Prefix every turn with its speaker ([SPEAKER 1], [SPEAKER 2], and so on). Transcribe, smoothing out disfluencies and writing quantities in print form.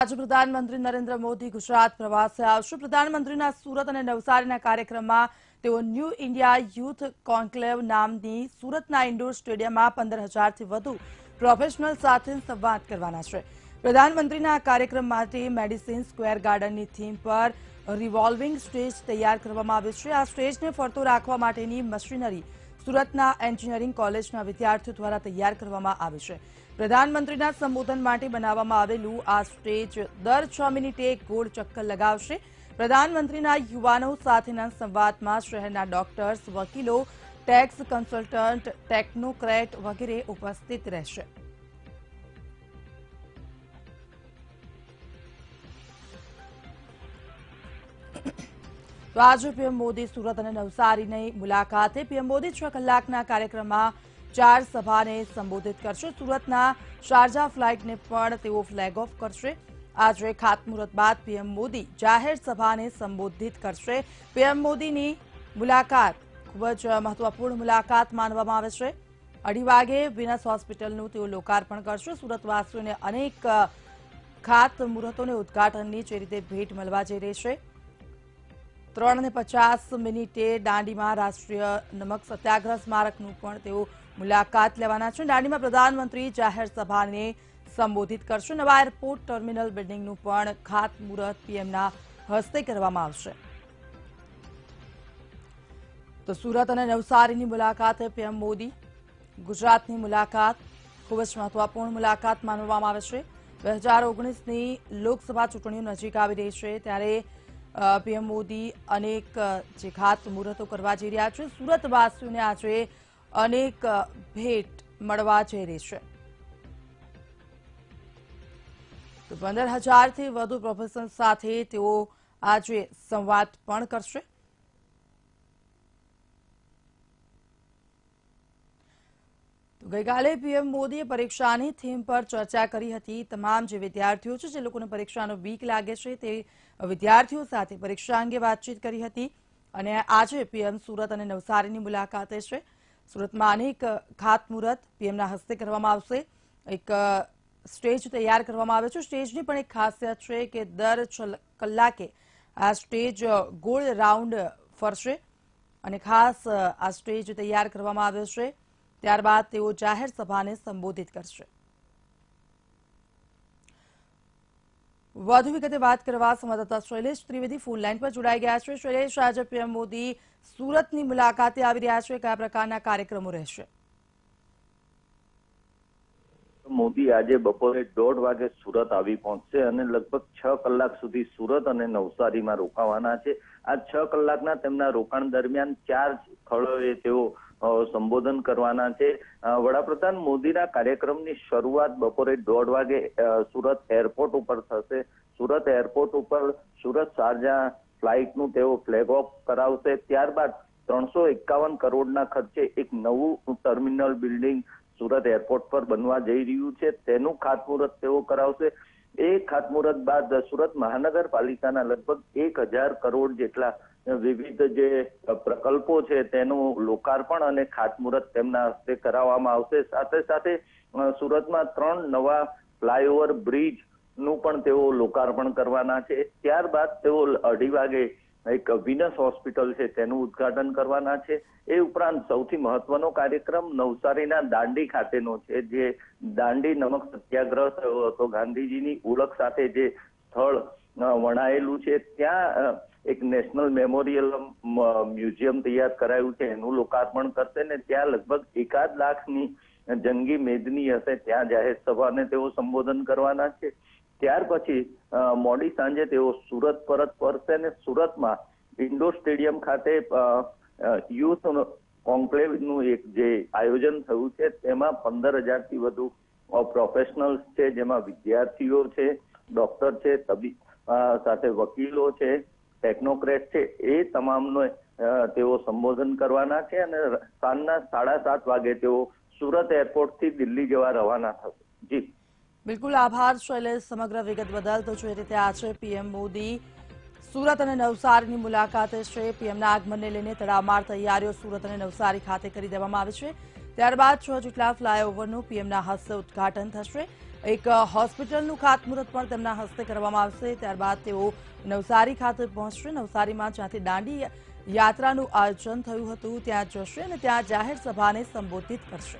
[SPEAKER 1] आज प्रधानमंत्री नरेंद्र मोदी गुजरात प्रवासे आवशे। प्रधानमंत्रीना सूरत અને નવસારીના કાર્યક્રમમાં તેઓ ન્યૂ ઇન્ડિયા યુથ કોન્ક્લેવ નામની સુરતના ઇન્ડોર સ્ટેડિયમમાં 15,000થી વધુ પ્રોફેશનલ સાથે સંવાદ કરવાના છે। પ્રધાનમંત્રીના કાર્યક્રમ માટે મેડિસિન સ્ક્વેર ગાર્ડનની થીમ પર રિવોલ્વિંગ સ્ટેજ તૈયાર કરવામાં આવ્યું છે। આ સ્ટેજને ફરતો રાખવા માટેની મશીનરી સુરતના એન્જિનિયરિંગ કોલેજના વિદ્યાર્થીઓ દ્વારા તૈયાર કરવામાં આવી છે। પ્રધાનમંત્રીના સંબોધન માટે બનાવવામાં આવેલું આ સ્ટેજ દર 6 મિનિટે એક ગોળ ચક્કર લગાવશે। પ્રધાનમંત્રીના યુવાનો સાથેના સંવાદમાં શહેરના ડોક્ટર્સ, વકીલો, ટેક્સ કન્સલ્ટન્ટ, ટેકનોક્રેટ વગેરે ઉપસ્થિત રહેશે। તો આજે પીએમ મોદી સુરત અને નવસારીની મુલાકાતે। પીએમ મોદી 6 કલાકના કાર્યક્રમમાં 4 સભાને સંબોધિત કરશે। સુરતના શારજા ફ્લાઇટને પણ તેઓ ફ્લેગ ઓફ કરશે। આજે ખાતમુહૂર્ત બાદ પીએમ મોદી જાહેર સભાને સંબોધિત કરશે। પીએમ મોદીની મુલાકાત ખૂબ જ મહત્વપૂર્ણ મુલાકાત માનવામાં આવે છે। 2:30 વાગે વિનસ હોસ્પિટલનું તેઓ લોકાર્પણ કરશે। સુરતવાસીઓને અનેક ખાતમુહૂર્તોને ઉદ્ઘાટનની જે રીતે ભેટ મળવા જઈ રહી છે। 3:50 દાંડીમાં રાષ્ટ્રીય નમક સત્યાગ્રહ સ્મારકનું પણ તેઓ મુલાકાત લેવાના છે। દાંડીમાં પ્રધાનમંત્રી જાહેર સભાને સંબોધિત કરશે। નવા એરપોર્ટ ટર્મિનલ બિલ્ડિંગનું પણ ખાતમુહૂર્ત પીએમના હસ્તે કરવામાં આવશે। તો સુરત અને નવસારીની મુલાકાતે પીએમ મોદી ગુજરાતની મુલાકાત ખૂબ જ મહત્વપૂર્ણ મુલાકાત માનવામાં આવે છે। 2019ની લોકસભા ચૂંટણીઓ નજીક આવી રહી છે ત્યારે પીએમ મોદી અનેક જે ખાતમુહૂર્તો કરવા જઈ રહ્યા છે। સુરતવાસીઓને આજે અનેક ભેટ મળવા જઈ રહી છે। તો 15,000થી વધુ પ્રોફેશનલ સાથે તેઓ આજે સંવાદ પણ કરશે। તો ગઈકાલે પીએમ મોદીએ પરીક્ષાની થીમ પર ચર્ચા કરી હતી। તમામ જે વિદ્યાર્થીઓ છે જે લોકોને પરીક્ષાનો બીક લાગે છે તે વિદ્યાર્થીઓ સાથે પરીક્ષા અંગે વાતચીત કરી હતી અને આજે પીએમ સુરત અને નવસારીની મુલાકાતે છે। સુરતમાં અનેક ખાતમુહૂર્ત પીએમના હસ્તે કરવામાં આવશે। એક સ્ટેજ તૈયાર કરવામાં આવે છે। સ્ટેજની પણ એક ખાસિયત છે કે દર 6 કલાકે આ સ્ટેજ ગોળ રાઉન્ડ ફરશે અને ખાસ આ સ્ટેજ તૈયાર કરવામાં આવ્યો છે। ત્યારબાદ તેઓ જાહેર સભાને સંબોધિત કરશે। વધુ વિગતે વાત કરવા સંવાદદાતા શૈલેષ ત્રિવેદી ફોન લાઈન પર જોડાઈ ગયા છે। શૈલેષ, આજે પીએમ મોદી સુરતની મુલાકાતે આવી રહ્યા છે, કયા પ્રકારના કાર્યક્રમો રહેશે?
[SPEAKER 2] મોદી આજે બપોરે 1:30 વાગે સુરત આવી પહોંચશે અને લગભગ 6 કલાક સુધી સુરત અને નવસારીમાં રોકાવાના છે। આ 6 કલાકના તેમના રોકાણ દરમિયાન 4 સ્થળોએ તેઓ સંબોધન કરવાના છે। વડાપ્રધાન મોદીના કાર્યક્રમની શરૂઆત બપોરે 1:30 વાગે સુરત એરપોર્ટ ઉપર થશે। સુરત એરપોર્ટ ઉપર સુરત શારજા ફ્લાઇટનું તેઓ ફ્લેગ ઓફ કરાવશે। ત્યારબાદ 351 કરોડના ખર્ચે એક નવું ટર્મિનલ બિલ્ડિંગ સુરત એરપોર્ટ પર બનવા જઈ રહ્યું છે, તેનું ખાતમુહૂર્ત તેઓ કરાવશે। એ ખાતમુહૂર્ત બાદ સુરત મહાનગરપાલિકાના લગભગ 1,000 કરોડ જેટલા વિવિધ જે પ્રકલ્પો છે તેનું લોકાર્પણ અને ખાતમુહૂર્ત તેમના હસ્તે કરાવવામાં આવશે। સાથે સાથે સુરતમાં 3 નવા ફ્લાયઓવર બ્રિજનું પણ તેઓ લોકાર્પણ કરવાના છે। ત્યારબાદ તેઓ 2:30 વાગે એક વિનસ હોસ્પિટલ છે તેનું ઉદ્ઘાટન કરવાના છે। એ ઉપરાંત સૌથી મહત્વનો કાર્યક્રમ નવસારીના દાંડી ખાતેનો છે, જે દાંડી નમક સત્યાગ્રહ થયો હતો, ગાંધીજીની ઓળખ સાથે જે સ્થળ વણાયેલું છે ત્યાં એક નેશનલ મેમોરિયલ મ્યુઝિયમ તૈયાર કરાયું છે, એનું લોકાર્પણ કરશે ને ત્યાં લગભગ 1.5 લાખની જંગી મેદની હશે, ત્યાં જાહેર સભાને તેઓ સંબોધન કરવાના છે। ત્યાર પછી મોડી સાંજે તેઓ સુરત પરત ફરશે ને સુરતમાં ઇન્ડોર સ્ટેડિયમ ખાતે યુથ કોન્ક્લેવનું એક જે આયોજન થયું છે તેમાં 15,000થી વધુ પ્રોફેશનલ્સ છે, જેમાં વિદ્યાર્થીઓ છે, ડોક્ટર છે, તબીબ સાથે વકીલો છે, ટેકનોક્રેટ છે, એ તમામનો તેઓ સંબોધન કરવાના છે અને સાંજના 7:30 વાગે તેઓ સુરત એરપોર્ટથી દિલ્હી જવા રવાના થશે। જી
[SPEAKER 1] બિલકુલ, આભાર શૈલેષ સમગ્ર વિગત બદલ। તો જે રીતે આજે પીએમ મોદી સુરત અને નવસારીની મુલાકાતે છે, પીએમના આગમનને લઈને તડામાર તૈયારીઓ સુરત અને નવસારી ખાતે કરી દેવામાં આવી છે। ત્યારબાદ 6 જેટલા ફ્લાયઓવરનું પીએમના હસ્તે ઉદ્ઘાટન થશે। એક હોસ્પિટલનું ખાતમુહૂર્ત પણ તેમના હસ્તે કરવામાં આવશે. ત્યારબાદ તેઓ નવસારી ખાતે પહોંચશે. નવસારીમાં જ્યાંથી દાંડી યાત્રાનું આયોજન થયું હતું ત્યાં જશે અને ત્યાં જાહેર સભાને સંબોધિત કરશે.